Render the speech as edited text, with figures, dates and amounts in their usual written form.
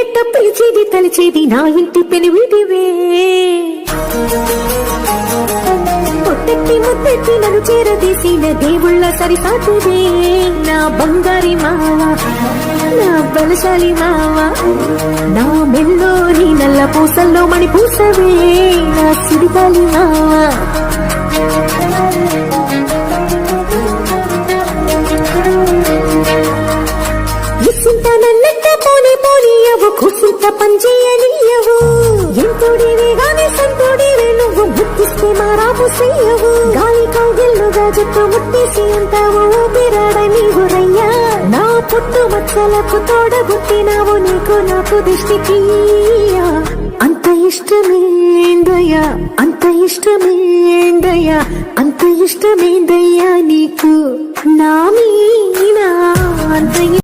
నేనెట్ట పిలిచేది తలిచేది నా ఇంటి పెనివిటివే పొట్టెట్టి ముద్దెట్టి నన్ను చేరదీసిన దేవుళ్ళ సరిసాటువే నా బంగారి మావ నా బలశాలి మావ నా మెల్లోని నల్ల పూసల్లో మణి పూసవే నా సిరిగాలి మావ కూసింత పంచేయనియవు ఎంతోడివే గాని సంతోడివే నువ్వు ముట్టిస్తే మారాపు చెయ్యవు గాలి కౌగిల్లుగా జట్టు ముట్టేసి అంటావు ఊపిరాడ నీవురయ్యా నా పుట్టు మచ్చలకు తోడబుట్టినావు నీకు నాకు దిష్టికి అంత ఇష్టమేందయ్యా అంత ఇష్టమేందయ్యా అంత ఇష్టమేందయ్యా నీకు నా మీనా అంత